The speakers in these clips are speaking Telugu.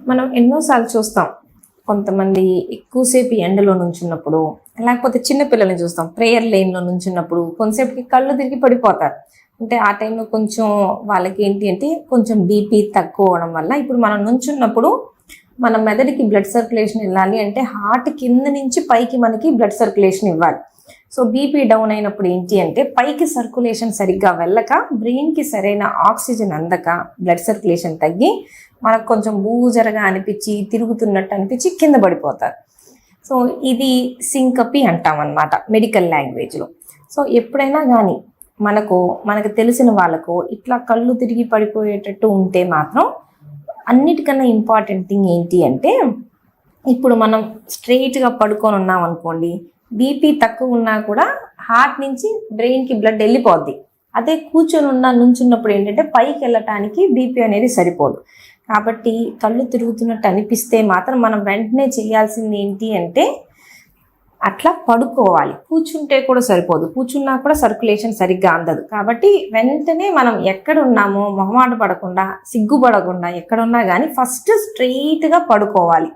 మనం ఎన్నోసార్లు చూస్తాం. కొంతమంది ఎక్కువసేపు ఎండలో నుంచున్నప్పుడు, లేకపోతే చిన్న పిల్లల్ని చూస్తాం ప్రేయర్ లైన్లో నుంచున్నప్పుడు కొంతసేపుకి కళ్ళు తిరిగి పడిపోతారు. అంటే ఆ టైంలో కొంచెం వాళ్ళకి ఏంటి అంటే కొంచెం బీపీ తక్కువ అవడం వల్ల ఇప్పుడు మనం నుంచున్నప్పుడు మన మెదడుకి బ్లడ్ సర్క్యులేషన్ వెళ్ళాలి అంటే హార్ట్ కింద నుంచి పైకి మనకి బ్లడ్ సర్క్యులేషన్ ఇవ్వాలి. సో బీపీ డౌన్ అయినప్పుడు ఏంటి అంటే పైకి సర్క్యులేషన్ సరిగ్గా వెళ్ళక బ్రెయిన్కి సరైన ఆక్సిజన్ అందక బ్లడ్ సర్క్యులేషన్ తగ్గి మనకు కొంచెం బూజరగా అనిపించి తిరుగుతున్నట్టు అనిపించి కింద పడిపోతారు. సో ఇది సింకపీ అంటాం అన్నమాట మెడికల్ లాంగ్వేజ్లో. సో ఎప్పుడైనా కానీ మనకు తెలిసిన వాళ్ళకు ఇట్లా కళ్ళు తిరిగి పడిపోయేటట్టు ఉంటే మాత్రం అన్నిటికన్నా ఇంపార్టెంట్ థింగ్ ఏంటి అంటే ఇప్పుడు మనం స్ట్రెయిట్గా పడుకొని ఉన్నాం అనుకోండి, బీపీ తక్కువ ఉన్నా కూడా హార్ట్ నుంచి బ్రెయిన్కి బ్లడ్ వెళ్ళిపోద్ది. అదే కూర్చొని నుంచున్నప్పుడు ఏంటంటే పైకి వెళ్ళటానికి బీపీ అనేది సరిపోదు. కాబట్టి కళ్ళు తిరుగుతున్నట్టు అనిపిస్తే మాత్రం మనం వెంటనే చేయాల్సింది ఏంటి అంటే అట్లా పడుకోవాలి. కూర్చుంటే కూడా సరిపోదు, కూర్చున్నా కూడా సర్క్యులేషన్ సరిగ్గా అందదు. కాబట్టి వెంటనే మనం ఎక్కడ ఉన్నామో మొహమాట పడకుండా సిగ్గుపడకుండా ఎక్కడున్నా కానీ ఫస్ట్ స్ట్రెయిట్గా పడుకోవాలి.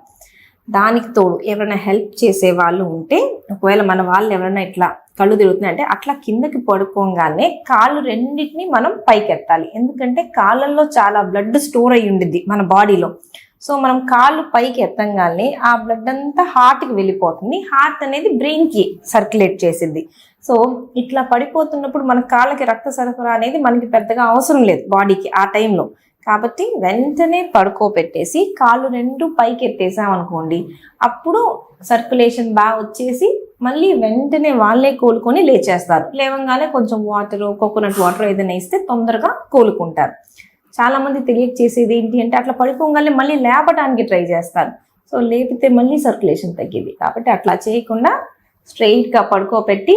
దానికి తోడు ఎవరైనా హెల్ప్ చేసే వాళ్ళు ఉంటే, ఒకవేళ మన వాళ్ళు ఎవరైనా ఇట్లా కళ్ళు తిరుగుతున్నాయి అంటే అట్లా కిందకి పడుకోగానే కాళ్ళు రెండింటిని మనం పైకెత్తాలి. ఎందుకంటే కాళ్ళల్లో చాలా బ్లడ్ స్టోర్ అయ్యి ఉండిద్ది మన బాడీలో. సో మనం కాళ్ళు పైకి ఎత్తంగానే ఆ బ్లడ్ అంతా హార్ట్కి వెళ్ళిపోతుంది. హార్ట్ అనేది బ్రెయిన్కి సర్క్యులేట్ చేసిద్ది. సో ఇట్లా పడిపోతున్నప్పుడు మన కాళ్ళకి రక్త సరఫరా అనేది మనకి పెద్దగా అవసరం లేదు బాడీకి ఆ టైంలో. కాబట్టి వెంటనే పడుకోబెట్టేసి కాళ్ళు రెండు పైకి ఎత్తేసామనుకోండి, అప్పుడు సర్క్యులేషన్ బాగా వచ్చేసి మళ్ళీ వెంటనే వాళ్ళే కోలుకొని లేచేస్తారు. లేవంగానే కొంచెం వాటర్, కోకోనట్ వాటర్ ఏదైనా ఇస్తే తొందరగా కోలుకుంటారు. చాలామంది తెలియచేసేది ఏంటి అంటే అట్లా పడిపోగానే మళ్ళీ లేపడానికి ట్రై చేస్తారు. సో లేపితే మళ్ళీ సర్క్యులేషన్ తగ్గిద్ది. కాబట్టి అట్లా చేయకుండా స్ట్రెయిట్గా పడుకోబెట్టి